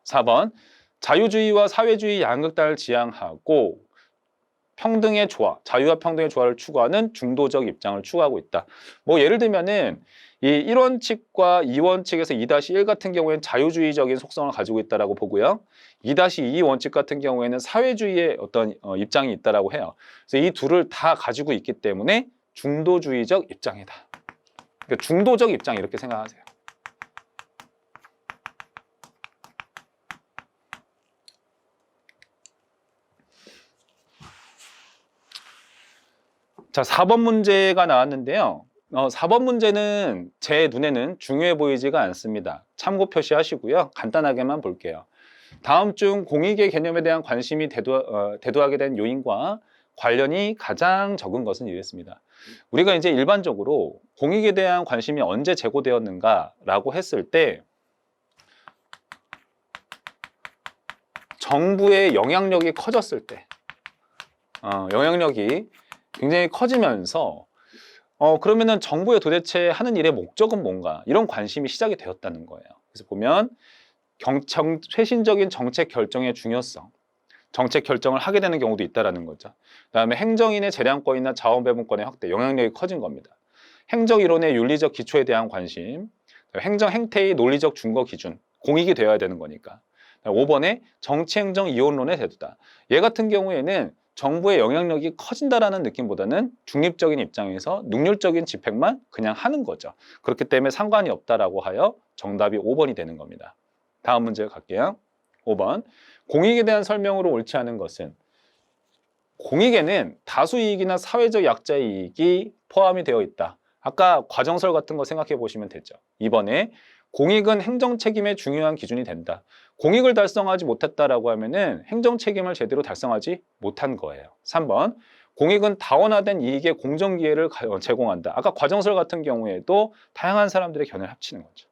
4번 자유주의와 사회주의 양극단을 지향하고 평등의 조화, 자유와 평등의 조화를 추구하는 중도적 입장을 추구하고 있다. 뭐 예를 들면은 이 1원칙과 2원칙에서 2-1 같은 경우에는 자유주의적인 속성을 가지고 있다라고 보고요. 2-2 원칙 같은 경우에는 사회주의의 어떤 입장이 있다라고 해요. 그래서 이 둘을 다 가지고 있기 때문에 중도주의적 입장이다. 그러니까 중도적 입장 이렇게 생각하세요. 자, 4번 문제가 나왔는데요. 4번 문제는 제 눈에는 중요해 보이지가 않습니다. 참고 표시하시고요. 간단하게만 볼게요. 다음 중 공익의 개념에 대한 관심이 대두하게 된 요인과 관련이 가장 적은 것은 이랬습니다. 우리가 이제 일반적으로 공익에 대한 관심이 언제 제고되었는가라고 했을 때 정부의 영향력이 커졌을 때, 영향력이 굉장히 커지면서 그러면은 정부의 도대체 하는 일의 목적은 뭔가 이런 관심이 시작이 되었다는 거예요. 그래서 보면 쇄신적인 정책 결정의 중요성, 정책 결정을 하게 되는 경우도 있다라는 거죠. 그다음에 행정인의 재량권이나 자원 배분권의 확대, 영향력이 커진 겁니다. 행정 이론의 윤리적 기초에 대한 관심, 행정 행태의 논리적 준거 기준, 공익이 되어야 되는 거니까. 5번에 정치 행정 이원론의 대두다. 얘 같은 경우에는 정부의 영향력이 커진다라는 느낌보다는 중립적인 입장에서 능률적인 집행만 그냥 하는 거죠. 그렇기 때문에 상관이 없다라고 하여 정답이 5번이 되는 겁니다. 다음 문제 갈게요. 5번. 공익에 대한 설명으로 옳지 않은 것은 공익에는 다수 이익이나 사회적 약자 이익이 포함이 되어 있다. 아까 과정설 같은 거 생각해 보시면 되죠. 2번에 공익은 행정 책임의 중요한 기준이 된다. 공익을 달성하지 못했다라고 하면은 행정 책임을 제대로 달성하지 못한 거예요. 3번. 공익은 다원화된 이익의 공정 기회를 제공한다. 아까 과정설 같은 경우에도 다양한 사람들의 견해를 합치는 거죠.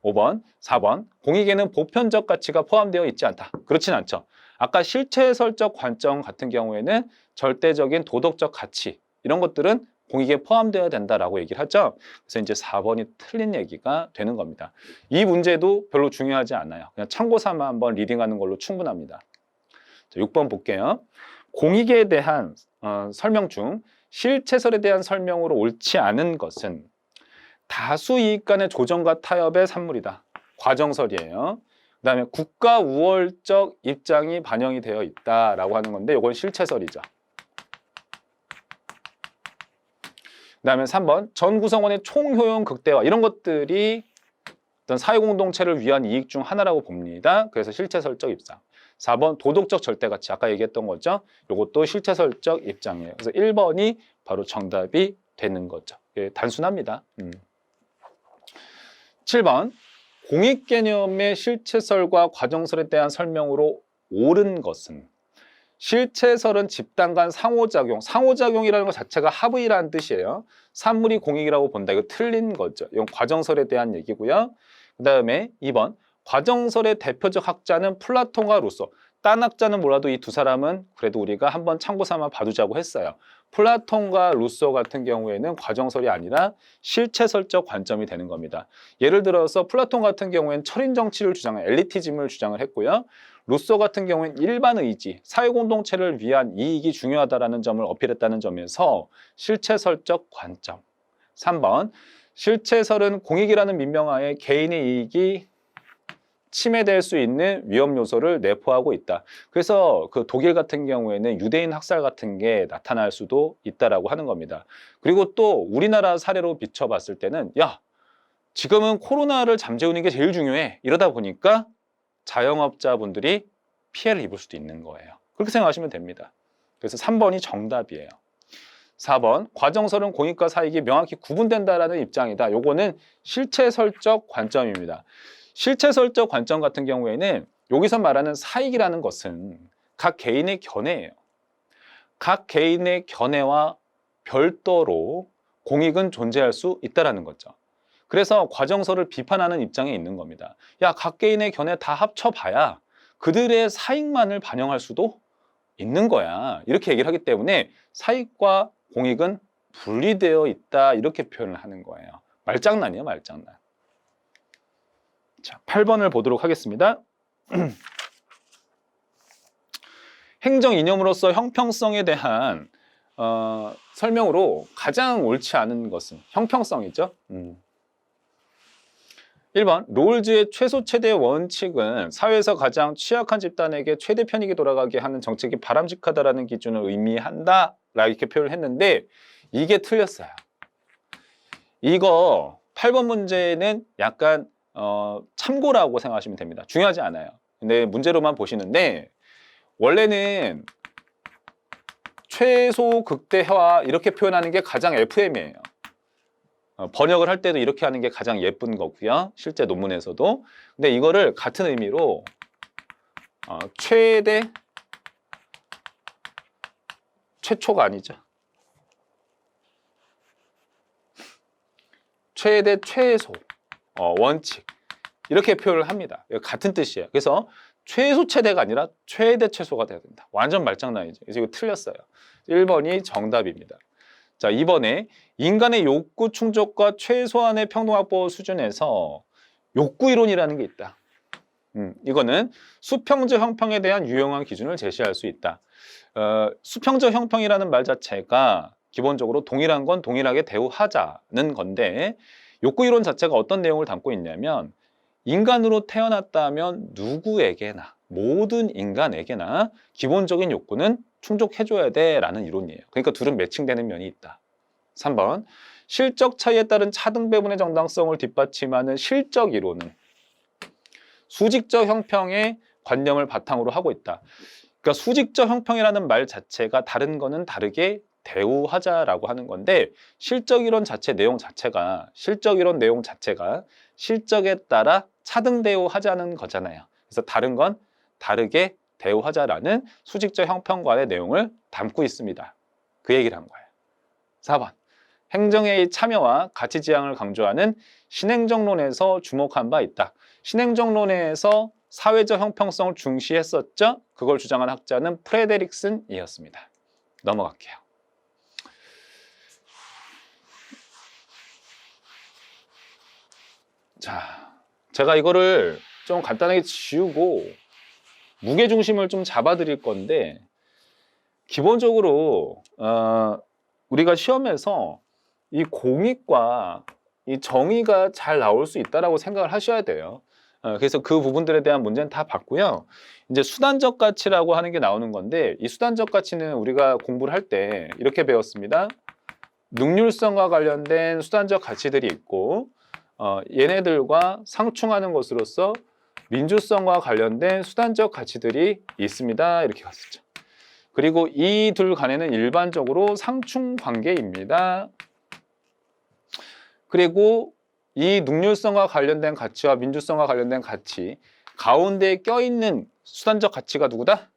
5번, 4번. 공익에는 보편적 가치가 포함되어 있지 않다. 그렇진 않죠. 아까 실체설적 관점 같은 경우에는 절대적인 도덕적 가치 이런 것들은 공익에 포함되어야 된다라고 얘기를 하죠. 그래서 이제 4번이 틀린 얘기가 되는 겁니다. 이 문제도 별로 중요하지 않아요. 그냥 참고 삼아 한번 리딩하는 걸로 충분합니다. 자, 6번 볼게요. 공익에 대한 설명 중 실체설에 대한 설명으로 옳지 않은 것은 다수 이익 간의 조정과 타협의 산물이다. 과정설이에요. 그 다음에 국가 우월적 입장이 반영이 되어 있다라고 하는 건데 이건 실체설이죠. 그 다음에 3번 전 구성원의 총효용 극대화 이런 것들이 어떤 사회공동체를 위한 이익 중 하나라고 봅니다. 그래서 실체설적 입장. 4번 도덕적 절대가치 아까 얘기했던 거죠. 이것도 실체설적 입장이에요. 그래서 1번이 바로 정답이 되는 거죠. 예, 단순합니다. 7번 공익 개념의 실체설과 과정설에 대한 설명으로 옳은 것은 실체설은 집단 간 상호작용, 상호작용이라는 것 자체가 합의라는 뜻이에요. 산물이 공익이라고 본다. 이거 틀린 거죠. 이건 과정설에 대한 얘기고요. 그 다음에 2번 과정설의 대표적 학자는 플라톤과 루소. 딴 학자는 몰라도 이 두 사람은 그래도 우리가 한번 참고 삼아 봐두자고 했어요. 플라톤과 루소 같은 경우에는 과정설이 아니라 실체설적 관점이 되는 겁니다. 예를 들어서 플라톤 같은 경우에는 철인정치를 주장한 엘리티즘을 주장을 했고요. 루소 같은 경우에는 일반 의지, 사회공동체를 위한 이익이 중요하다는 점을 어필했다는 점에서 실체설적 관점. 3번 실체설은 공익이라는 민명하에 개인의 이익이 침해될 수 있는 위험 요소를 내포하고 있다. 그래서 그 독일 같은 경우에는 유대인 학살 같은 게 나타날 수도 있다라고 하는 겁니다. 그리고 또 우리나라 사례로 비춰봤을 때는 야, 지금은 코로나를 잠재우는 게 제일 중요해. 이러다 보니까 자영업자분들이 피해를 입을 수도 있는 거예요. 그렇게 생각하시면 됩니다. 그래서 3번이 정답이에요. 4번 과정설은 공익과 사익이 명확히 구분된다라는 입장이다. 요거는 실체설적 관점입니다. 실체설적 관점 같은 경우에는 여기서 말하는 사익이라는 것은 각 개인의 견해예요. 각 개인의 견해와 별도로 공익은 존재할 수 있다는 거죠. 그래서 과정설을 비판하는 입장에 있는 겁니다. 야, 각 개인의 견해 다 합쳐봐야 그들의 사익만을 반영할 수도 있는 거야. 이렇게 얘기를 하기 때문에 사익과 공익은 분리되어 있다. 이렇게 표현을 하는 거예요. 말장난이에요, 말장난. 자, 8번을 보도록 하겠습니다. 행정 이념으로서 형평성에 대한 설명으로 가장 옳지 않은 것은 형평성이죠. 1번 롤즈의 최소 최대 원칙은 사회에서 가장 취약한 집단에게 최대 편익이 돌아가게 하는 정책이 바람직하다라는 기준을 의미한다 라고 이렇게 표현을 했는데 이게 틀렸어요. 이거 8번 문제는 약간 참고라고 생각하시면 됩니다. 중요하지 않아요. 근데 문제로만 보시는데 원래는 최소 극대화 이렇게 표현하는 게 가장 FM이에요. 번역을 할 때도 이렇게 하는 게 가장 예쁜 거고요. 실제 논문에서도. 근데 이거를 같은 의미로 최대, 최초가 아니죠. 최대, 최소, 원칙 이렇게 표현을 합니다. 같은 뜻이에요. 그래서 최소 최대가 아니라 최대 최소가 돼야 된다. 완전 말장난이죠. 그래서 이거 틀렸어요. 1번이 정답입니다. 자, 2번에 인간의 욕구 충족과 최소한의 평등확보 수준에서 욕구 이론이라는 게 있다. 이거는 수평적 형평에 대한 유용한 기준을 제시할 수 있다. 수평적 형평이라는 말 자체가 기본적으로 동일한 건 동일하게 대우하자는 건데 욕구 이론 자체가 어떤 내용을 담고 있냐면 인간으로 태어났다면 누구에게나 모든 인간에게나 기본적인 욕구는 충족해줘야 돼라는 이론이에요. 그러니까 둘은 매칭되는 면이 있다. 3번 실적 차이에 따른 차등 배분의 정당성을 뒷받침하는 실적 이론은 수직적 형평의 관념을 바탕으로 하고 있다. 그러니까 수직적 형평이라는 말 자체가 다른 거는 다르게 대우하자라고 하는 건데 실적 이론 자체 내용 자체가 실적 이론 내용 자체가 실적에 따라 차등 대우하자는 거잖아요. 그래서 다른 건 다르게 대우하자라는 수직적 형평관의 내용을 담고 있습니다. 그 얘기를 한 거예요. 4번 행정의 참여와 가치 지향을 강조하는 신행정론에서 주목한 바 있다. 신행정론에서 사회적 형평성을 중시했었죠. 그걸 주장한 학자는 프레데릭슨이었습니다. 넘어갈게요. 자, 제가 이거를 좀 간단하게 지우고 무게중심을 좀 잡아드릴 건데 기본적으로 우리가 시험에서 이 공익과 이 정의가 잘 나올 수 있다라고 생각을 하셔야 돼요. 그래서 그 부분들에 대한 문제는 다 봤고요. 이제 수단적 가치라고 하는 게 나오는 건데 이 수단적 가치는 우리가 공부를 할 때 이렇게 배웠습니다. 능률성과 관련된 수단적 가치들이 있고 얘네들과 상충하는 것으로서 민주성과 관련된 수단적 가치들이 있습니다. 이렇게 갔었죠. 그리고 이 둘 간에는 일반적으로 상충 관계입니다. 그리고 이 능률성과 관련된 가치와 민주성과 관련된 가치 가운데에 껴있는 수단적 가치가 누구다?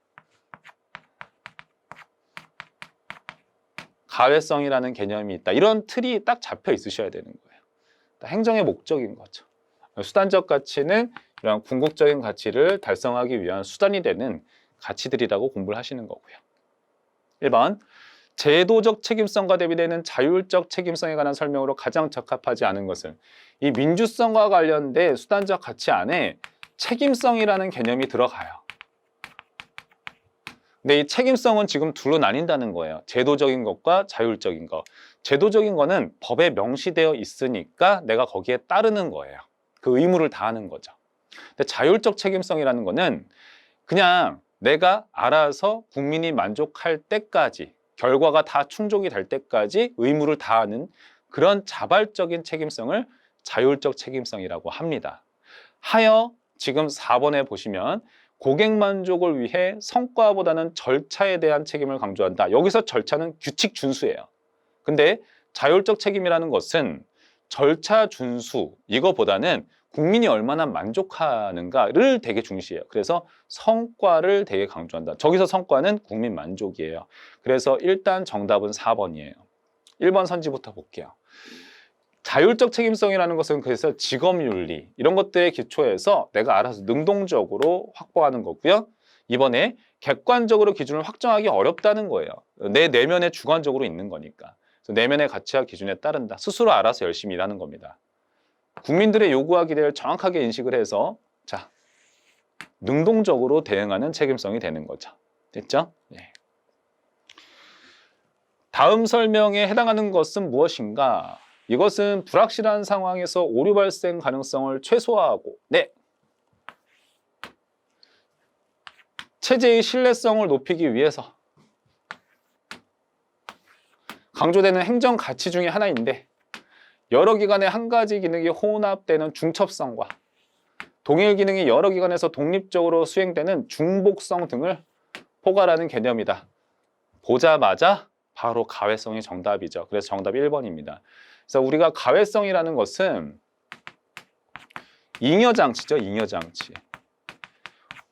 가외성이라는 개념이 있다. 이런 틀이 딱 잡혀 있으셔야 되는 거예요. 행정의 목적인 거죠. 수단적 가치는 이런 궁극적인 가치를 달성하기 위한 수단이 되는 가치들이라고 공부를 하시는 거고요. 1번, 제도적 책임성과 대비되는 자율적 책임성에 관한 설명으로 가장 적합하지 않은 것은, 이 민주성과 관련된 수단적 가치 안에 책임성이라는 개념이 들어가요. 근데 이 책임성은 지금 둘로 나뉜다는 거예요. 제도적인 것과 자율적인 것. 제도적인 거는 법에 명시되어 있으니까 내가 거기에 따르는 거예요. 그 의무를 다하는 거죠. 근데 자율적 책임성이라는 거는 그냥 내가 알아서 국민이 만족할 때까지, 결과가 다 충족이 될 때까지 의무를 다하는 그런 자발적인 책임성을 자율적 책임성이라고 합니다. 하여 지금 4번에 보시면 고객 만족을 위해 성과보다는 절차에 대한 책임을 강조한다. 여기서 절차는 규칙 준수예요. 근데 자율적 책임이라는 것은 절차 준수 이거보다는 국민이 얼마나 만족하는가를 되게 중시해요. 그래서 성과를 되게 강조한다. 저기서 성과는 국민 만족이에요. 그래서 일단 정답은 4번이에요. 1번 선지부터 볼게요. 자율적 책임성이라는 것은 그래서 직업윤리 이런 것들에 기초해서 내가 알아서 능동적으로 확보하는 거고요. 이번에 객관적으로 기준을 확정하기 어렵다는 거예요. 내 내면에 주관적으로 있는 거니까. 내면의 가치와 기준에 따른다. 스스로 알아서 열심히 일하는 겁니다. 국민들의 요구와 기대를 정확하게 인식을 해서 자, 능동적으로 대응하는 책임성이 되는 거죠. 됐죠? 네. 다음 설명에 해당하는 것은 무엇인가? 이것은 불확실한 상황에서 오류 발생 가능성을 최소화하고 체제의 신뢰성을 높이기 위해서 강조되는 행정 가치 중에 하나인데 여러 기관의 한 가지 기능이 혼합되는 중첩성과 동일 기능이 여러 기관에서 독립적으로 수행되는 중복성 등을 포괄하는 개념이다. 보자마자 바로 가외성이 정답이죠. 그래서 정답이 1번입니다. 그래서 우리가 가외성이라는 것은 잉여장치죠. 잉여장치.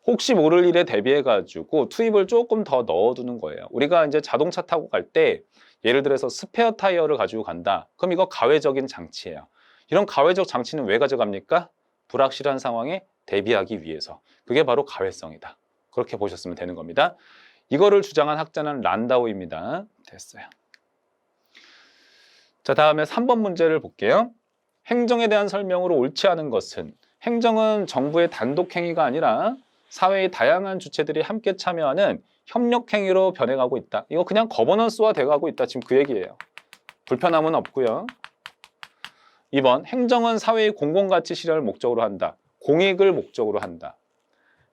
혹시 모를 일에 대비해가지고 투입을 조금 더 넣어두는 거예요. 우리가 이제 자동차 타고 갈 때 예를 들어서 스페어 타이어를 가지고 간다. 그럼 이거 가외적인 장치예요. 이런 가외적 장치는 왜 가져갑니까? 불확실한 상황에 대비하기 위해서. 그게 바로 가외성이다. 그렇게 보셨으면 되는 겁니다. 이거를 주장한 학자는 란다우입니다. 됐어요. 자, 다음에 3번 문제를 볼게요. 행정에 대한 설명으로 옳지 않은 것은, 행정은 정부의 단독 행위가 아니라 사회의 다양한 주체들이 함께 참여하는 협력 행위로 변해가고 있다. 이거 그냥 거버넌스화 돼가고 있다. 지금 그 얘기예요. 불편함은 없고요. 2번, 행정은 사회의 공공가치 실현을 목적으로 한다. 공익을 목적으로 한다.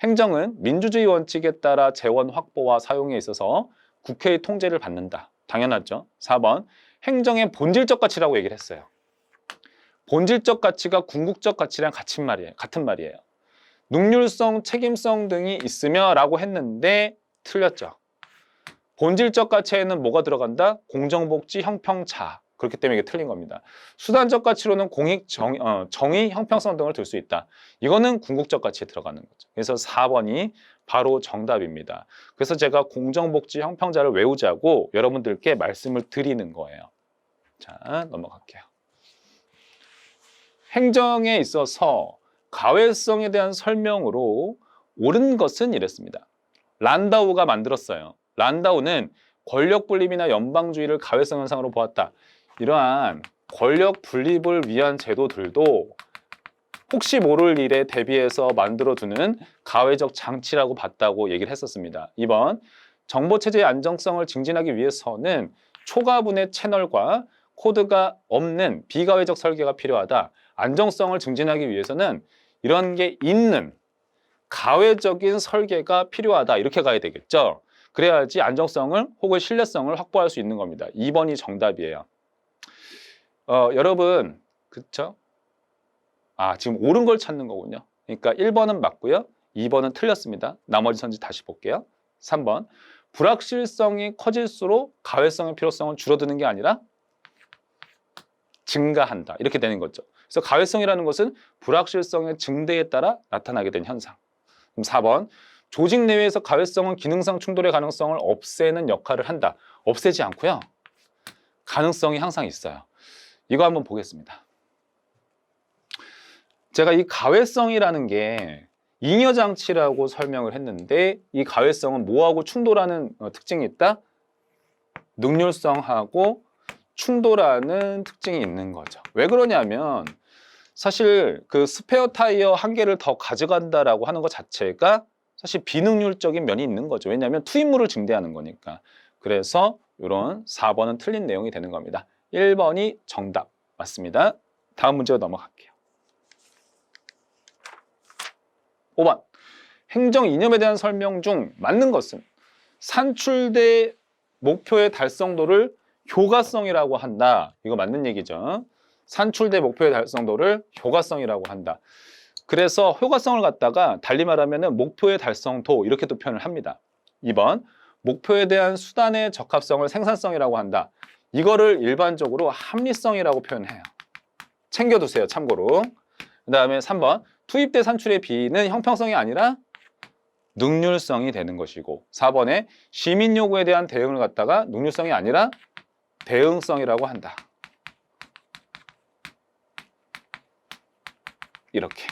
행정은 민주주의 원칙에 따라 재원 확보와 사용에 있어서 국회의 통제를 받는다. 당연하죠. 4번, 행정의 본질적 가치라고 얘기를 했어요. 본질적 가치가 궁극적 가치랑 같은 말이에요. 능률성, 책임성 등이 있으며 라고 했는데 틀렸죠. 본질적 가치에는 뭐가 들어간다? 공정복지, 형평차. 그렇기 때문에 이게 틀린 겁니다. 수단적 가치로는 공익, 정의, 형평성 등을 들 수 있다. 이거는 궁극적 가치에 들어가는 거죠. 그래서 4번이 바로 정답입니다. 그래서 제가 공정복지, 형평자를 외우자고 여러분들께 말씀을 드리는 거예요. 자, 넘어갈게요. 행정에 있어서 가외성에 대한 설명으로 옳은 것은 이랬습니다. 란다우가 만들었어요. 란다우는 권력 분립이나 연방주의를 가외성 현상으로 보았다. 이러한 권력 분립을 위한 제도들도 혹시 모를 일에 대비해서 만들어두는 가외적 장치라고 봤다고 얘기를 했었습니다. 2번, 정보체제의 안정성을 증진하기 위해서는 초가분해 채널과 코드가 없는 비가외적 설계가 필요하다. 안정성을 증진하기 위해서는 이런 게 있는 가외적인 설계가 필요하다. 이렇게 가야 되겠죠. 그래야지 안정성을 혹은 신뢰성을 확보할 수 있는 겁니다. 2번이 정답이에요. 여러분, 그쵸? 지금 옳은 걸 찾는 거군요. 그러니까 1번은 맞고요. 2번은 틀렸습니다. 나머지 선지 다시 볼게요. 3번, 불확실성이 커질수록 가외성의 필요성은 줄어드는 게 아니라 증가한다. 이렇게 되는 거죠. 그래서 가회성이라는 것은 불확실성의 증대에 따라 나타나게 된 현상. 그럼 4번, 조직 내외에서 가회성은 기능상 충돌의 가능성을 없애는 역할을 한다. 없애지 않고요. 가능성이 항상 있어요. 이거 한번 보겠습니다. 제가 이 가회성이라는 게 잉여장치라고 설명을 했는데 이 가회성은 뭐하고 충돌하는 특징이 있다? 능률성하고 충돌하는 특징이 있는 거죠. 왜 그러냐면 사실 그 스페어 타이어 한 개를 더 가져간다라고 하는 것 자체가 사실 비능률적인 면이 있는 거죠. 왜냐하면 투입물을 증대하는 거니까. 그래서 이런 4번은 틀린 내용이 되는 겁니다. 1번이 정답 맞습니다. 다음 문제로 넘어갈게요. 5번, 행정 이념에 대한 설명 중 맞는 것은 산출대 목표의 달성도를 효과성이라고 한다. 이거 맞는 얘기죠. 산출대 목표의 달성도를 효과성이라고 한다. 그래서 효과성을 갖다가 달리 말하면 목표의 달성도 이렇게도 표현을 합니다. 2번, 목표에 대한 수단의 적합성을 생산성이라고 한다. 이거를 일반적으로 합리성이라고 표현해요. 챙겨두세요, 참고로. 그 다음에 3번, 투입대 산출의 비는 형평성이 아니라 능률성이 되는 것이고 4번에 시민 요구에 대한 대응을 갖다가 능률성이 아니라 대응성이라고 한다. 이렇게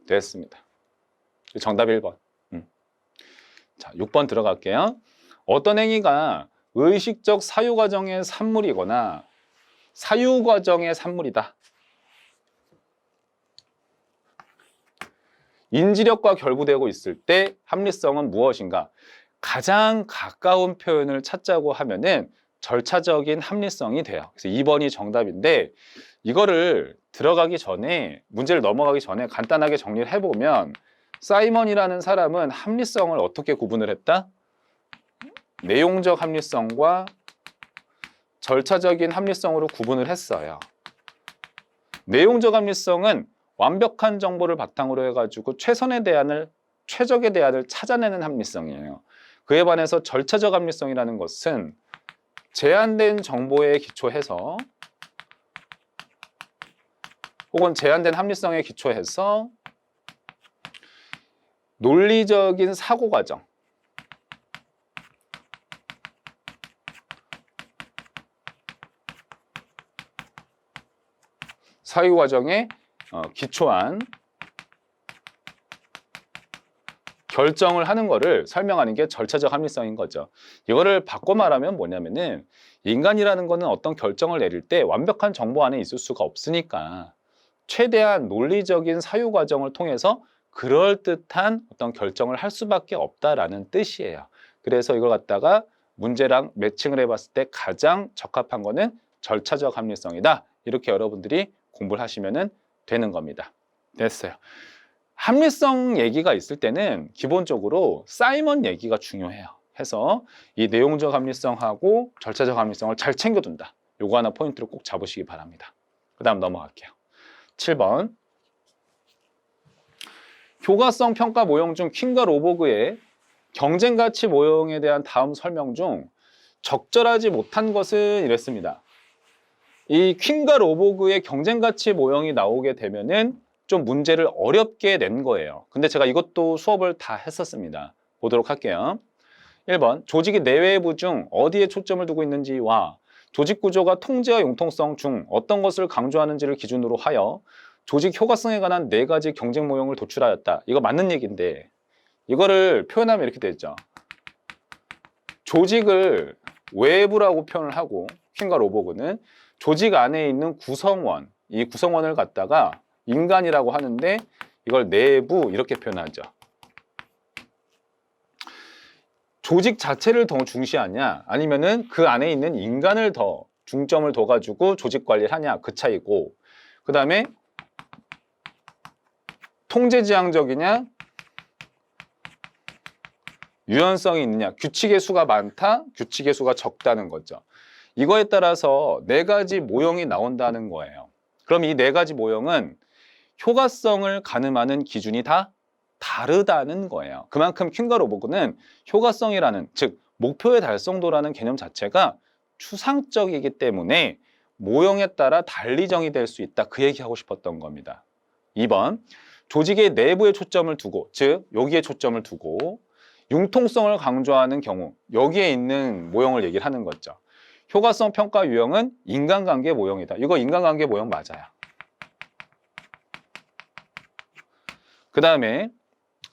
됐습니다. 정답 1번. 자, 6번 들어갈게요. 어떤 행위가 의식적 사유 과정의 산물이거나 사유 과정의 산물이다. 인지력과 결부되고 있을 때 합리성은 무엇인가? 가장 가까운 표현을 찾자고 하면은 절차적인 합리성이 돼요. 그래서 2번이 정답인데 이거를 들어가기 전에 문제를 넘어가기 전에 간단하게 정리를 해보면 사이먼이라는 사람은 합리성을 어떻게 구분을 했다? 내용적 합리성과 절차적인 합리성으로 구분을 했어요. 내용적 합리성은 완벽한 정보를 바탕으로 해가지고 최적의 대안을 찾아내는 합리성이에요. 그에 반해서 절차적 합리성이라는 것은 제한된 정보에 기초해서 혹은 제한된 합리성에 기초해서 논리적인 사고 과정, 사유 과정에 기초한 결정을 하는 거를 설명하는 게 절차적 합리성인 거죠. 이거를 바꿔 말하면 뭐냐면은 인간이라는 거는 어떤 결정을 내릴 때 완벽한 정보 안에 있을 수가 없으니까 최대한 논리적인 사유 과정을 통해서 그럴듯한 어떤 결정을 할 수밖에 없다라는 뜻이에요. 그래서 이걸 갖다가 문제랑 매칭을 해봤을 때 가장 적합한 거는 절차적 합리성이다. 이렇게 여러분들이 공부를 하시면 되는 겁니다. 됐어요. 합리성 얘기가 있을 때는 기본적으로 사이먼 얘기가 중요해요. 해서 이 내용적 합리성하고 절차적 합리성을 잘 챙겨둔다. 요거 하나 포인트로 꼭 잡으시기 바랍니다. 그 다음 넘어갈게요. 7번. 효과성 평가 모형 중 퀸과 로버그의 경쟁가치 모형에 대한 다음 설명 중 적절하지 못한 것은 이랬습니다. 이 퀸과 로버그의 경쟁가치 모형이 나오게 되면은 좀 문제를 어렵게 낸 거예요. 근데 제가 이것도 수업을 다 했었습니다. 보도록 할게요. 1번, 조직의 내외부 중 어디에 초점을 두고 있는지와 조직 구조가 통제와 융통성 중 어떤 것을 강조하는지를 기준으로 하여 조직 효과성에 관한 4가지 경쟁 모형을 도출하였다. 이거 맞는 얘기인데 이거를 표현하면 이렇게 되죠. 조직을 외부라고 표현을 하고 퀸과 로버그는 조직 안에 있는 구성원, 이 구성원을 갖다가 인간이라고 하는데 이걸 내부 이렇게 표현하죠. 조직 자체를 더 중시하냐 아니면은 그 안에 있는 인간을 더 중점을 둬가지고 조직 관리를 하냐 그 차이고, 그 다음에 통제지향적이냐 유연성이 있느냐, 규칙의 수가 많다 규칙의 수가 적다는 거죠. 이거에 따라서 4가지 모형이 나온다는 거예요. 그럼 이 4가지 모형은 효과성을 가늠하는 기준이 다 다르다는 거예요. 그만큼 퀸과 로버그는 효과성이라는, 즉 목표의 달성도라는 개념 자체가 추상적이기 때문에 모형에 따라 달리 정의될 수 있다. 그 얘기하고 싶었던 겁니다. 2번, 조직의 내부에 초점을 두고, 즉 여기에 초점을 두고 융통성을 강조하는 경우, 여기에 있는 모형을 얘기를 하는 거죠. 효과성 평가 유형은 인간관계 모형이다. 이거 인간관계 모형 맞아요. 그 다음에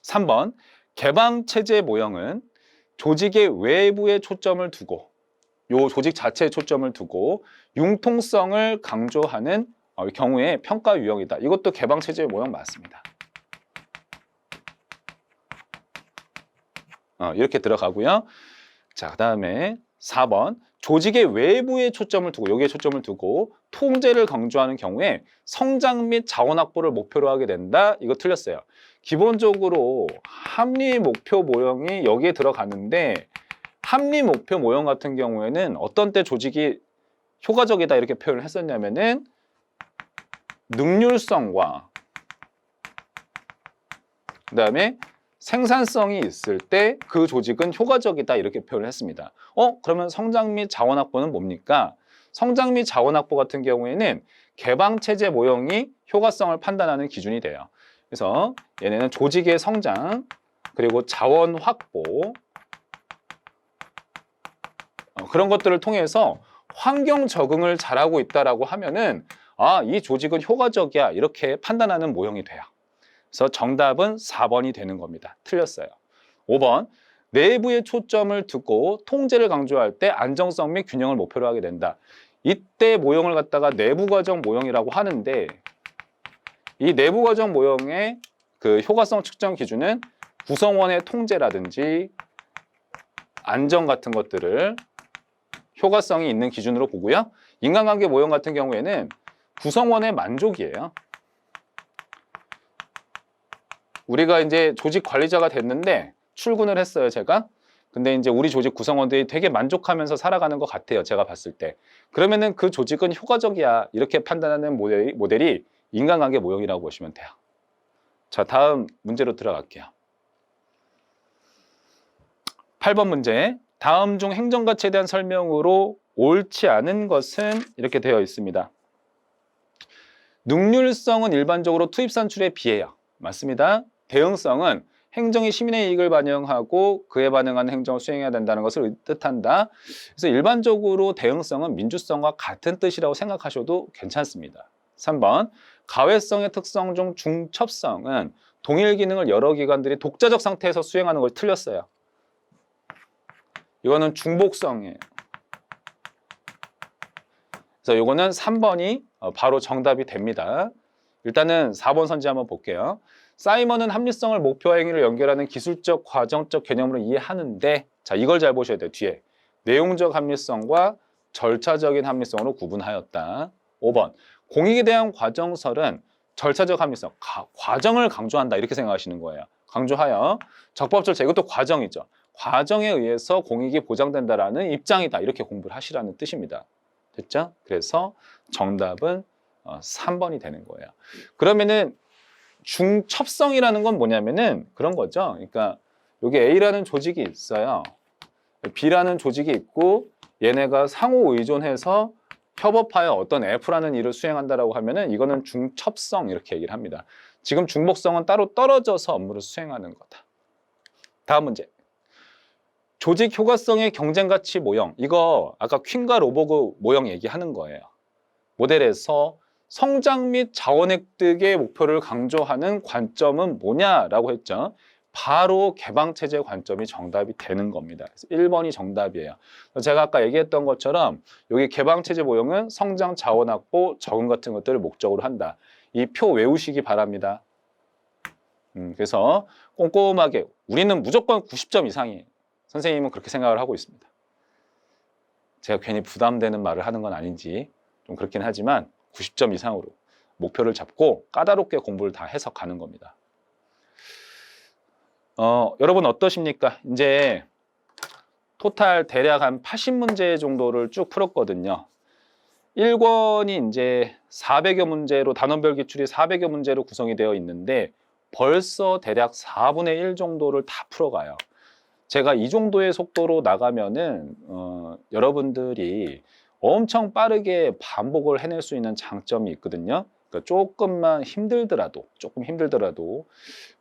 3번, 개방체제 모형은 조직의 외부에 초점을 두고, 요 조직 자체에 초점을 두고 융통성을 강조하는 경우에 평가 유형이다. 이것도 개방체제 모형 맞습니다. 이렇게 들어가고요. 자, 그 다음에 4번, 조직의 외부에 초점을 두고, 여기에 초점을 두고 통제를 강조하는 경우에 성장 및 자원 확보를 목표로 하게 된다. 이거 틀렸어요. 기본적으로 합리 목표 모형이 여기에 들어가는데, 합리 목표 모형 같은 경우에는 어떤 때 조직이 효과적이다 이렇게 표현을 했었냐면은 능률성과 그 다음에 생산성이 있을 때 그 조직은 효과적이다 이렇게 표현을 했습니다. 그러면 성장 및 자원 확보는 뭡니까? 성장 및 자원 확보 같은 경우에는 개방체제 모형이 효과성을 판단하는 기준이 돼요. 그래서 얘네는 조직의 성장 그리고 자원 확보 그런 것들을 통해서 환경 적응을 잘하고 있다라고 하면은 이 조직은 효과적이야 이렇게 판단하는 모형이 돼요. 그래서 정답은 4번이 되는 겁니다. 틀렸어요. 5번, 내부에 초점을 두고 통제를 강조할 때 안정성 및 균형을 목표로 하게 된다. 이때 모형을 갖다가 내부 과정 모형이라고 하는데, 이 내부 과정 모형의 그 효과성 측정 기준은 구성원의 통제라든지 안정 같은 것들을 효과성이 있는 기준으로 보고요. 인간관계 모형 같은 경우에는 구성원의 만족이에요. 우리가 이제 조직 관리자가 됐는데 출근을 했어요, 제가. 근데 이제 우리 조직 구성원들이 되게 만족하면서 살아가는 것 같아요, 제가 봤을 때. 그러면은 그 조직은 효과적이야 이렇게 판단하는 모델이 인간관계 모형이라고 보시면 돼요. 자, 다음 문제로 들어갈게요. 8번 문제. 다음 중 행정가치에 대한 설명으로 옳지 않은 것은 이렇게 되어 있습니다. 능률성은 일반적으로 투입 산출에 비해요. 맞습니다. 대응성은 행정이 시민의 이익을 반영하고 그에 반응하는 행정을 수행해야 된다는 것을 뜻한다. 그래서 일반적으로 대응성은 민주성과 같은 뜻이라고 생각하셔도 괜찮습니다. 3번, 가외성의 특성 중 중첩성은 동일 기능을 여러 기관들이 독자적 상태에서 수행하는 걸 틀렸어요. 이거는 중복성이에요. 그래서 이거는 3번이 바로 정답이 됩니다. 일단은 4번 선지 한번 볼게요. 사이먼은 합리성을 목표와 행위를 연결하는 기술적, 과정적 개념으로 이해하는데, 자, 이걸 잘 보셔야 돼요. 뒤에 내용적 합리성과 절차적인 합리성으로 구분하였다. 5번, 공익에 대한 과정설은 절차적 합리성, 과정을 강조한다 이렇게 생각하시는 거예요. 강조하여 적법절차, 이것도 과정이죠. 과정에 의해서 공익이 보장된다라는 입장이다 이렇게 공부를 하시라는 뜻입니다. 됐죠? 그래서 정답은 3번이 되는 거예요. 그러면은 중첩성이라는 건 뭐냐면은 그런 거죠. 그러니까 여기 A라는 조직이 있어요. B라는 조직이 있고 얘네가 상호 의존해서 협업하여 어떤 F라는 일을 수행한다라고 하면은 이거는 중첩성 이렇게 얘기를 합니다. 지금 중복성은 따로 떨어져서 업무를 수행하는 거다. 다음 문제. 조직 효과성의 경쟁가치 모형. 이거 아까 퀸과 로버그 모형 얘기하는 거예요. 모델에서 성장 및 자원 획득의 목표를 강조하는 관점은 뭐냐라고 했죠. 바로 개방체제 관점이 정답이 되는 겁니다. 그래서 1번이 정답이에요. 제가 아까 얘기했던 것처럼 여기 개방체제 모형은 성장, 자원 확보, 적응 같은 것들을 목적으로 한다. 이 표 외우시기 바랍니다. 그래서 꼼꼼하게 우리는 무조건 90점 이상이에요. 선생님은 그렇게 생각을 하고 있습니다. 제가 괜히 부담되는 말을 하는 건 아닌지 좀 그렇긴 하지만 90점 이상으로 목표를 잡고 까다롭게 공부를 다 해서 가는 겁니다. 여러분 어떠십니까? 이제 토탈 대략 한 80문제 정도를 쭉 풀었거든요. 1권이 이제 400여 문제로 단원별 기출이 400여 문제로 구성이 되어 있는데 벌써 대략 4분의 1 정도를 다 풀어가요. 제가 이 정도의 속도로 나가면은 여러분들이 엄청 빠르게 반복을 해낼 수 있는 장점이 있거든요. 그러니까 조금 힘들더라도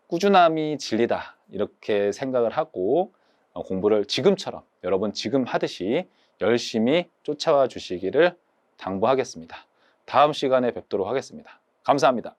꾸준함이 진리다 이렇게 생각을 하고 공부를 지금처럼 여러분 지금 하듯이 열심히 쫓아와 주시기를 당부하겠습니다. 다음 시간에 뵙도록 하겠습니다. 감사합니다.